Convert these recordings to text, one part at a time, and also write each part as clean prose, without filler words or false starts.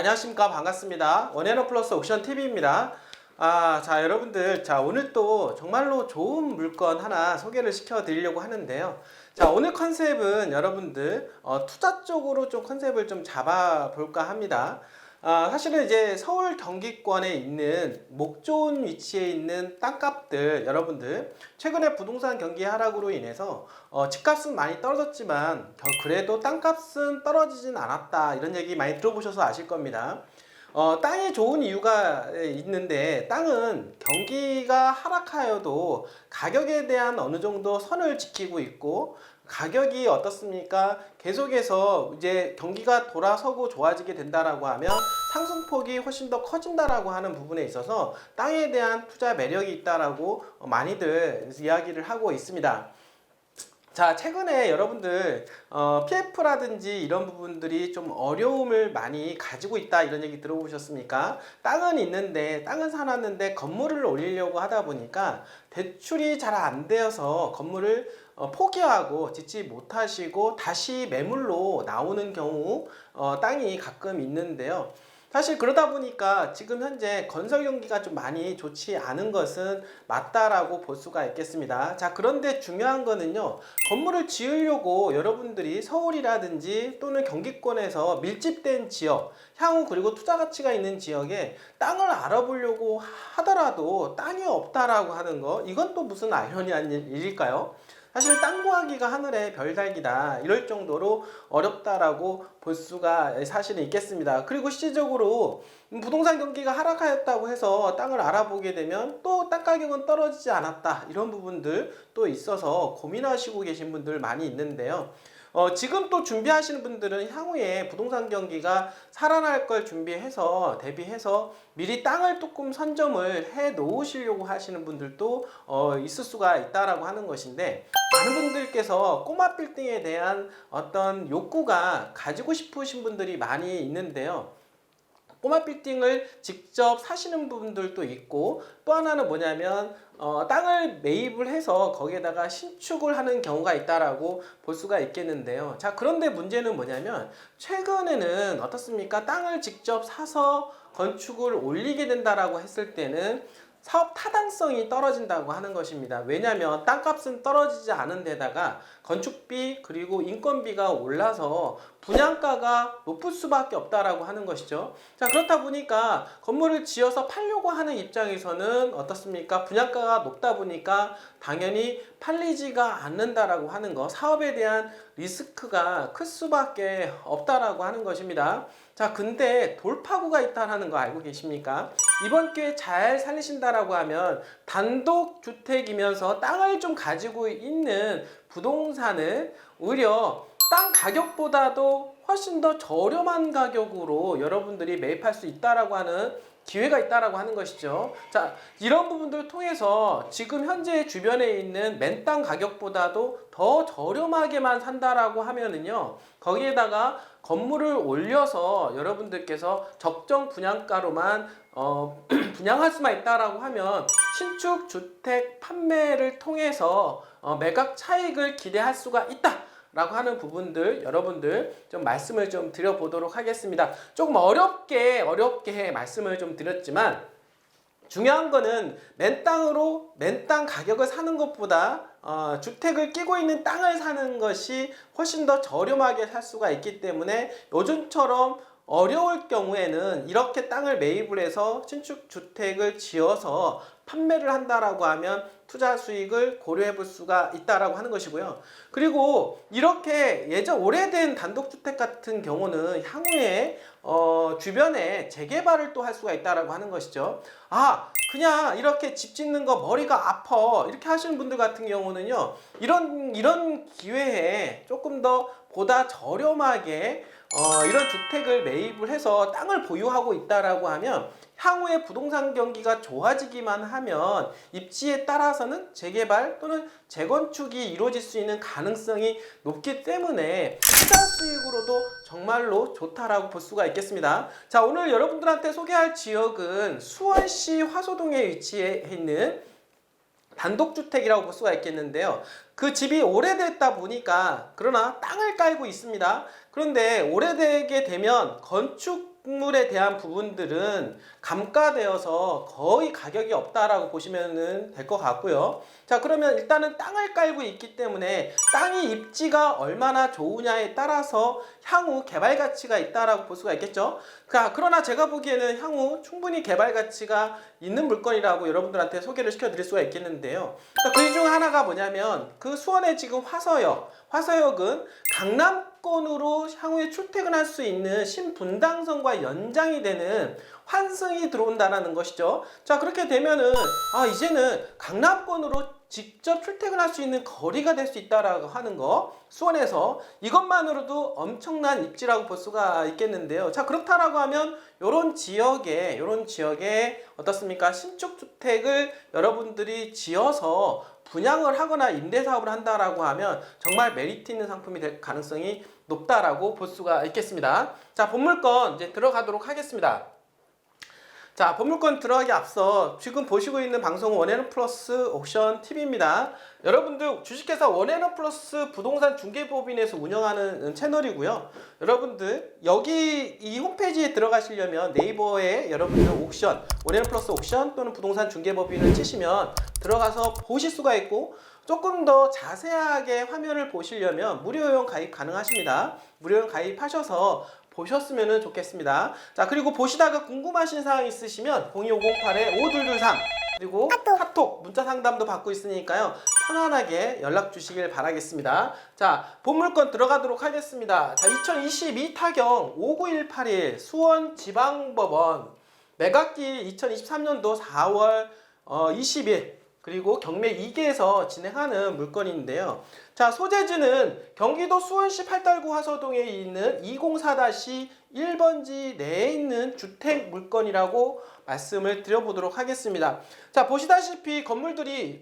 안녕하십니까. 반갑습니다. 원앤원 플러스 옥션 TV입니다. 자, 여러분들. 자, 오늘 또 정말로 좋은 물건 하나 소개를 시켜 드리려고 하는데요. 자, 오늘 컨셉은 여러분들, 투자 쪽으로 좀 컨셉을 좀 잡아 볼까 합니다. 사실은 이제 서울 경기권에 있는 목 좋은 위치에 있는 땅값들, 여러분들 최근에 부동산 경기 하락으로 인해서 집값은 많이 떨어졌지만 그래도 땅값은 떨어지진 않았다, 이런 얘기 많이 들어보셔서 아실 겁니다. 땅이 좋은 이유가 있는데, 땅은 경기가 하락하여도 가격에 대한 어느 정도 선을 지키고 있고, 가격이 어떻습니까? 계속해서 이제 경기가 돌아서고 좋아지게 된다라고 하면 상승폭이 훨씬 더 커진다라고 하는 부분에 있어서 땅에 대한 투자 매력이 있다라고 많이들 이야기를 하고 있습니다. 자, 최근에 여러분들 PF라든지 이런 부분들이 좀 어려움을 많이 가지고 있다, 이런 얘기 들어보셨습니까? 땅은 있는데, 땅은 사놨는데 건물을 올리려고 하다 보니까 대출이 잘 안 되어서 건물을 포기하고 짓지 못하시고 다시 매물로 나오는 경우 땅이 가끔 있는데요. 사실 그러다 보니까 지금 현재 건설 경기가 좀 많이 좋지 않은 것은 맞다라고 볼 수가 있겠습니다. 자, 그런데 중요한 거는요, 건물을 지으려고 여러분들이 서울이라든지 또는 경기권에서 밀집된 지역, 향후 그리고 투자 가치가 있는 지역에 땅을 알아보려고 하더라도 땅이 없다라고 하는 거, 이건 또 무슨 아이러니한 일일까요? 사실 땅 구하기가 하늘의 별 달기다, 이럴 정도로 어렵다라고 볼 수가 사실은 있겠습니다. 그리고 실질적으로 부동산 경기가 하락하였다고 해서 땅을 알아보게 되면 또 땅 가격은 떨어지지 않았다, 이런 부분들 또 있어서 고민하시고 계신 분들 많이 있는데요. 지금 또 준비하시는 분들은 향후에 부동산 경기가 살아날 걸 준비해서 대비해서 미리 땅을 조금 선점을 해 놓으시려고 하시는 분들도 있을 수가 있다라고 하는 것인데, 많은 분들께서 꼬마 빌딩에 대한 어떤 욕구가 가지고 싶으신 분들이 많이 있는데요. 꼬마 빌딩을 직접 사시는 분들도 있고, 또 하나는 뭐냐면 땅을 매입을 해서 거기에다가 신축을 하는 경우가 있다라고 볼 수가 있겠는데요. 자, 그런데 문제는 뭐냐면 최근에는 어떻습니까? 땅을 직접 사서 건축을 올리게 된다라고 했을 때는 사업 타당성이 떨어진다고 하는 것입니다. 왜냐하면 땅값은 떨어지지 않은 데다가 건축비 그리고 인건비가 올라서 분양가가 높을 수밖에 없다라고 하는 것이죠. 자, 그렇다 보니까 건물을 지어서 팔려고 하는 입장에서는 어떻습니까? 분양가가 높다 보니까 당연히 팔리지가 않는다라고 하는 거, 사업에 대한 리스크가 클 수밖에 없다라고 하는 것입니다. 자, 근데 돌파구가 있다는 거 알고 계십니까? 이번 기회에 잘 살리신다라고 하면 단독주택이면서 땅을 좀 가지고 있는 부동산을 오히려 땅 가격보다도 훨씬 더 저렴한 가격으로 여러분들이 매입할 수 있다라고 하는 기회가 있다라고 하는 것이죠. 자, 이런 부분들을 통해서 지금 현재 주변에 있는 맨땅 가격보다도 더 저렴하게만 산다라고 하면은요, 거기에다가 건물을 올려서 여러분들께서 적정 분양가로만 분양할 수만 있다라고 하면 신축 주택 판매를 통해서 매각 차익을 기대할 수가 있다 라고 하는 부분들, 여러분들 좀 말씀을 좀 드려보도록 하겠습니다. 조금 어렵게 말씀을 좀 드렸지만, 중요한 거는 맨땅 가격을 사는 것보다 주택을 끼고 있는 땅을 사는 것이 훨씬 더 저렴하게 살 수가 있기 때문에, 요즘처럼 어려울 경우에는 이렇게 땅을 매입을 해서 신축 주택을 지어서 판매를 한다라고 하면 투자 수익을 고려해 볼 수가 있다라고 하는 것이고요. 그리고 이렇게 예전 오래된 단독주택 같은 경우는 향후에 주변에 재개발을 또 할 수가 있다라고 하는 것이죠. 그냥 이렇게 집 짓는 거 머리가 아파, 이렇게 하시는 분들 같은 경우는요, 이런 기회에 조금 더 보다 저렴하게 이런 주택을 매입을 해서 땅을 보유하고 있다라고 하면 향후에 부동산 경기가 좋아지기만 하면 입지에 따라서는 재개발 또는 재건축이 이루어질 수 있는 가능성이 높기 때문에 투자 수익으로도 정말로 좋다라고 볼 수가 있겠습니다. 자, 오늘 여러분들한테 소개할 지역은 수원시 화소동에 위치해 있는 단독주택이라고 볼 수가 있겠는데요. 그 집이 오래됐다 보니까, 그러나 땅을 깔고 있습니다. 그런데 오래되게 되면 건축 건물에 대한 부분들은 감가되어서 거의 가격이 없다라고 보시면 될 것 같고요. 자, 그러면 일단은 땅을 깔고 있기 때문에 땅이 입지가 얼마나 좋으냐에 따라서 향후 개발 가치가 있다라고 볼 수가 있겠죠. 그러나 제가 보기에는 향후 충분히 개발 가치가 있는 물건이라고 여러분들한테 소개를 시켜드릴 수가 있겠는데요. 그 중 하나가 뭐냐면 그 수원의 지금 화서역은 강남권으로 향후에 출퇴근할 수 있는 신분당선과 연장이 되는 환승이 들어온다는 것이죠. 자, 그렇게 되면은 이제는 강남권으로 직접 출퇴근할 수 있는 거리가 될 수 있다라고 하는 거, 수원에서 이것만으로도 엄청난 입지라고 볼 수가 있겠는데요. 자, 그렇다라고 하면 이런 지역에 어떻습니까? 신축 주택을 여러분들이 지어서 분양을 하거나 임대 사업을 한다라고 하면 정말 메리트 있는 상품이 될 가능성이 높다라고 볼 수가 있겠습니다. 자, 본물건 이제 들어가도록 하겠습니다. 자, 본물건 들어가기 앞서 지금 보시고 있는 방송은 원앤원플러스 옥션 TV입니다. 여러분들 주식회사 원앤원플러스 부동산 중개법인에서 운영하는 채널이고요. 여러분들 여기 이 홈페이지에 들어가시려면 네이버에 여러분들 옥션, 원앤원플러스 옥션 또는 부동산 중개법인을 치시면 들어가서 보실 수가 있고, 조금 더 자세하게 화면을 보시려면 무료회원 가입 가능하십니다. 무료회원 가입하셔서 보셨으면 좋겠습니다. 자, 그리고 보시다가 궁금하신 사항 있으시면 02508-5223 그리고 카톡 문자 상담도 받고 있으니까요. 편안하게 연락 주시길 바라겠습니다. 자, 본물건 들어가도록 하겠습니다. 자, 2022 타경 59181 수원지방법원 매각기 2023년도 4월 20일 그리고 경매 2개에서 진행하는 물건인데요. 자, 소재지는 경기도 수원시 팔달구 화서동에 있는 204-1번지 내에 있는 주택 물건이라고 말씀을 드려보도록 하겠습니다. 자, 보시다시피 건물이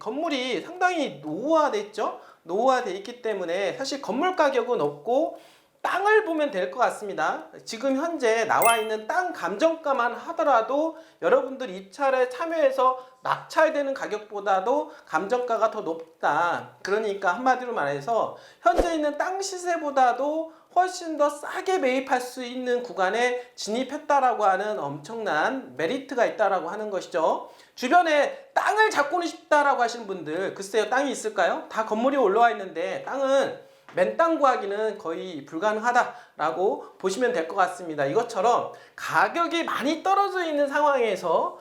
상당히 노후화돼 있죠. 노후화돼 있기 때문에 사실 건물 가격은 없고 땅을 보면 될 것 같습니다. 지금 현재 나와 있는 땅 감정가만 하더라도 여러분들 입찰에 참여해서 낙찰되는 가격보다도 감정가가 더 높다. 그러니까 한마디로 말해서 현재 있는 땅 시세보다도 훨씬 더 싸게 매입할 수 있는 구간에 진입했다라고 하는 엄청난 메리트가 있다라고 하는 것이죠. 주변에 땅을 잡고는 싶다라고 하시는 분들, 글쎄요, 땅이 있을까요? 다 건물이 올라와 있는데 땅은 맨땅 구하기는 거의 불가능하다라고 보시면 될 것 같습니다. 이것처럼 가격이 많이 떨어져 있는 상황에서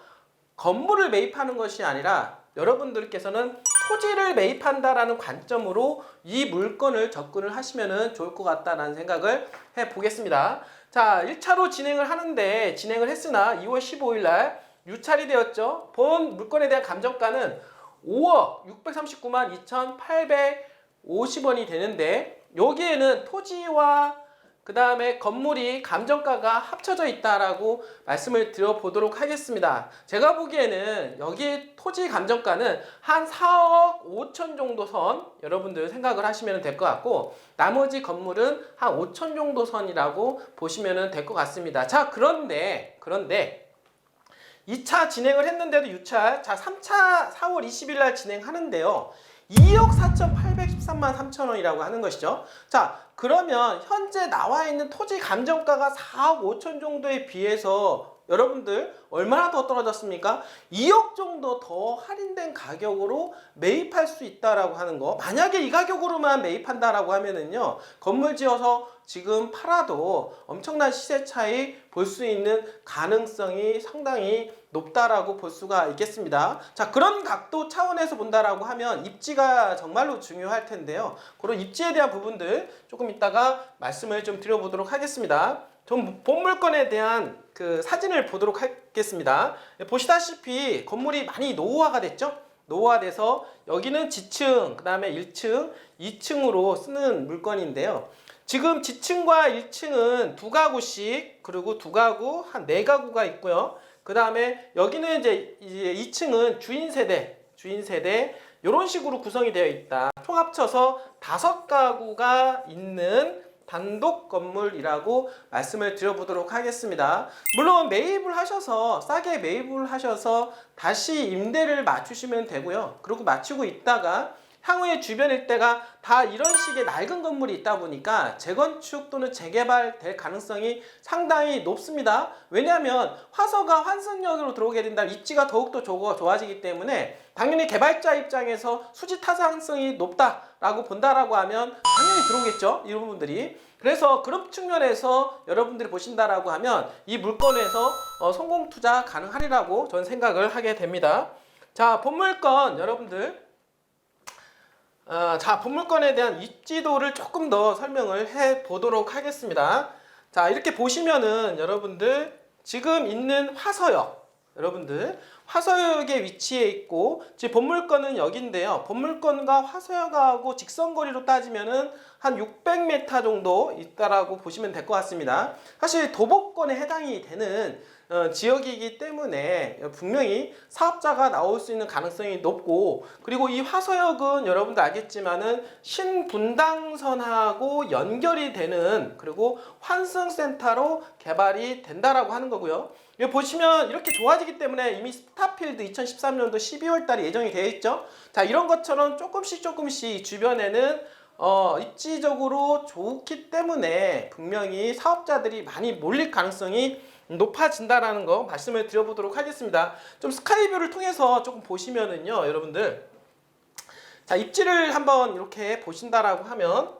건물을 매입하는 것이 아니라 여러분들께서는 토지를 매입한다라는 관점으로 이 물건을 접근을 하시면 좋을 것 같다라는 생각을 해보겠습니다. 자, 1차로 진행을 했으나 2월 15일 날 유찰이 되었죠. 본 물건에 대한 감정가는 5억 639만 2,850원이 되는데, 여기에는 토지와 그 다음에 건물이 감정가가 합쳐져 있다라고 말씀을 드려보도록 하겠습니다. 제가 보기에는 여기 토지 감정가는 한 4억 5천 정도 선 여러분들 생각을 하시면 될 것 같고, 나머지 건물은 한 5천 정도 선이라고 보시면 될 것 같습니다. 자, 그런데 2차 진행을 했는데도 유찰, 자, 3차 4월 20일 날 진행하는데요. 2억 4,813만 3천 원이라고 하는 것이죠. 자, 그러면 현재 나와 있는 토지 감정가가 4억 5천 정도에 비해서 여러분들 얼마나 더 떨어졌습니까? 2억 정도 더 할인된 가격으로 매입할 수 있다라고 하는 거. 만약에 이 가격으로만 매입한다라고 하면은요, 건물 지어서 지금 팔아도 엄청난 시세 차이 볼 수 있는 가능성이 상당히 높다라고 볼 수가 있겠습니다. 자, 그런 각도 차원에서 본다라고 하면 입지가 정말로 중요할 텐데요. 그런 입지에 대한 부분들 조금 이따가 말씀을 좀 드려보도록 하겠습니다. 좀 본물건에 대한 그 사진을 보도록 하겠습니다. 보시다시피 건물이 많이 노후화가 됐죠? 노후화돼서 여기는 지층, 그 다음에 1층, 2층으로 쓰는 물건인데요. 지금 지층과 1층은 두 가구씩, 그리고 두 가구, 한 네 가구가 있고요. 그 다음에 여기는 이제 2층은 주인 세대 이런 식으로 구성이 되어 있다. 총 합쳐서 5가구가 있는 단독 건물이라고 말씀을 드려보도록 하겠습니다. 물론 매입을 하셔서 싸게 매입을 하셔서 다시 임대를 맞추시면 되고요. 그리고 맞추고 있다가 향후에 주변 일대가 다 이런 식의 낡은 건물이 있다 보니까 재건축 또는 재개발될 가능성이 상당히 높습니다. 왜냐하면 화서가 환승역으로 들어오게 된다면 입지가 더욱더 좋아지기 때문에 당연히 개발자 입장에서 수지 타산성이 높다라고 본다라고 하면 당연히 들어오겠죠. 이런 부분들이. 그래서 그런 측면에서 여러분들이 보신다라고 하면 이 물건에서 성공 투자 가능하리라고 저는 생각을 하게 됩니다. 자, 본물건 여러분들, 본물건에 대한 입지도를 조금 더 설명을 해 보도록 하겠습니다. 자, 이렇게 보시면은 여러분들 지금 있는 화서역, 여러분들 화서역에 위치해 있고 지금 본물건은 여기인데요. 본물건과 화서역하고 직선거리로 따지면은 한 600m 정도 있다라고 보시면 될 것 같습니다. 사실 도보권에 해당이 되는 지역이기 때문에 분명히 사업자가 나올 수 있는 가능성이 높고, 그리고 이 화서역은 여러분들 알겠지만은 신분당선하고 연결이 되는, 그리고 환승센터로 개발이 된다라고 하는 거고요. 여기 보시면 이렇게 좋아지기 때문에 이미 스타필드 2013년도 12월 달에 예정이 되어 있죠. 자, 이런 것처럼 조금씩 주변에는 입지적으로 좋기 때문에 분명히 사업자들이 많이 몰릴 가능성이 높아진다라는 거 말씀을 드려보도록 하겠습니다. 좀 스카이뷰를 통해서 조금 보시면은요, 여러분들. 자, 입지를 한번 이렇게 보신다라고 하면,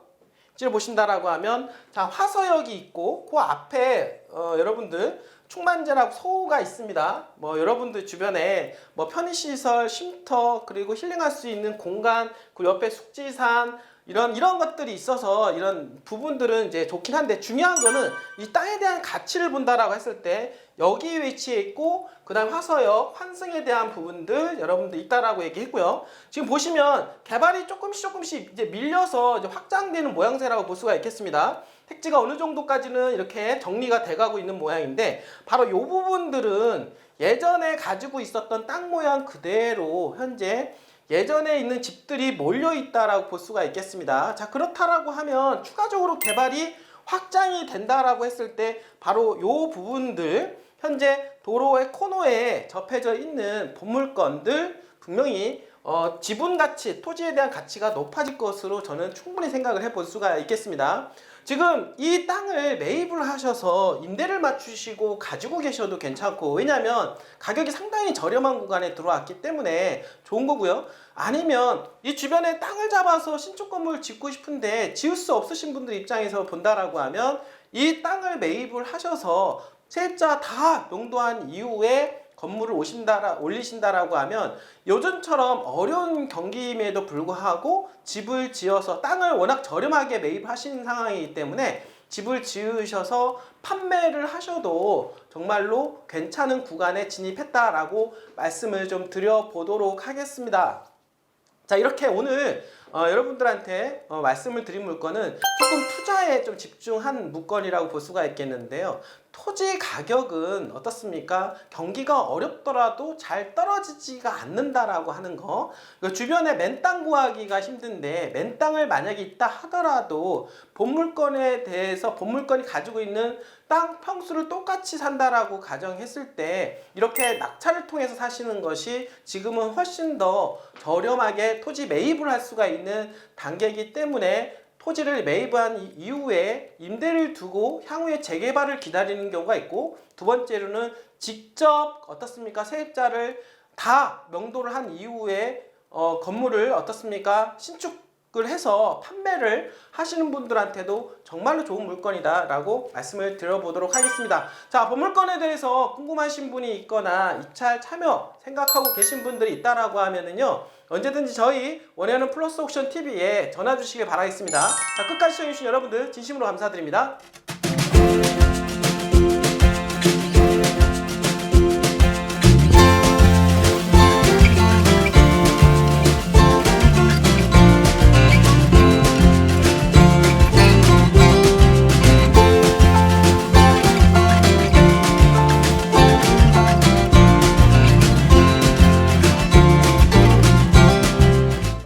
자, 화서역이 있고, 그 앞에, 여러분들, 충만제라고 소가 있습니다. 뭐, 여러분들 주변에 뭐 편의시설, 쉼터, 그리고 힐링할 수 있는 공간, 그 옆에 숙지산, 이런 것들이 있어서 이런 부분들은 이제 좋긴 한데, 중요한 거는 이 땅에 대한 가치를 본다라고 했을 때 여기 위치해 있고, 그 다음 화서역, 환승에 대한 부분들 여러분들 있다라고 얘기했고요. 지금 보시면 개발이 조금씩 이제 밀려서 이제 확장되는 모양새라고 볼 수가 있겠습니다. 택지가 어느 정도까지는 이렇게 정리가 돼가고 있는 모양인데, 바로 이 부분들은 예전에 가지고 있었던 땅 모양 그대로 현재 예전에 있는 집들이 몰려 있다라고 볼 수가 있겠습니다. 자, 그렇다라고 하면 추가적으로 개발이 확장이 된다라고 했을 때 바로 요 부분들, 현재 도로의 코너에 접해져 있는 본물건들 분명히 지분 가치, 토지에 대한 가치가 높아질 것으로 저는 충분히 생각을 해볼 수가 있겠습니다. 지금 이 땅을 매입을 하셔서 임대를 맞추시고 가지고 계셔도 괜찮고, 왜냐하면 가격이 상당히 저렴한 구간에 들어왔기 때문에 좋은 거고요. 아니면 이 주변에 땅을 잡아서 신축 건물을 짓고 싶은데 지을 수 없으신 분들 입장에서 본다라고 하면 이 땅을 매입을 하셔서 세입자 다 용도한 이후에 건물을 올리신다라고 하면 요즘처럼 어려운 경기임에도 불구하고 집을 지어서 땅을 워낙 저렴하게 매입하시는 상황이기 때문에 집을 지으셔서 판매를 하셔도 정말로 괜찮은 구간에 진입했다라고 말씀을 좀 드려보도록 하겠습니다. 자, 이렇게 오늘 여러분들한테 말씀을 드린 물건은 조금 투자에 좀 집중한 물건이라고 볼 수가 있겠는데요. 토지 가격은 어떻습니까? 경기가 어렵더라도 잘 떨어지지가 않는다라고 하는 거. 주변에 맨땅 구하기가 힘든데, 맨땅을 만약에 있다 하더라도 본물건에 대해서 본물건이 가지고 있는 땅 평수를 똑같이 산다라고 가정했을 때 이렇게 낙찰을 통해서 사시는 것이 지금은 훨씬 더 저렴하게 토지 매입을 할 수가 있는 단계이기 때문에 토지를 매입한 이후에 임대를 두고 향후에 재개발을 기다리는 경우가 있고, 두 번째로는 직접 어떻습니까? 세입자를 다 명도를 한 이후에 건물을 어떻습니까? 신축을 해서 판매를 하시는 분들한테도 정말로 좋은 물건이다 라고 말씀을 드려보도록 하겠습니다. 자, 본물건에 대해서 궁금하신 분이 있거나 입찰 참여 생각하고 계신 분들이 있다라고 하면은요, 언제든지 저희 원하는 플러스 옥션 TV에 전화 주시길 바라겠습니다. 자, 끝까지 시청해주신 여러분들 진심으로 감사드립니다.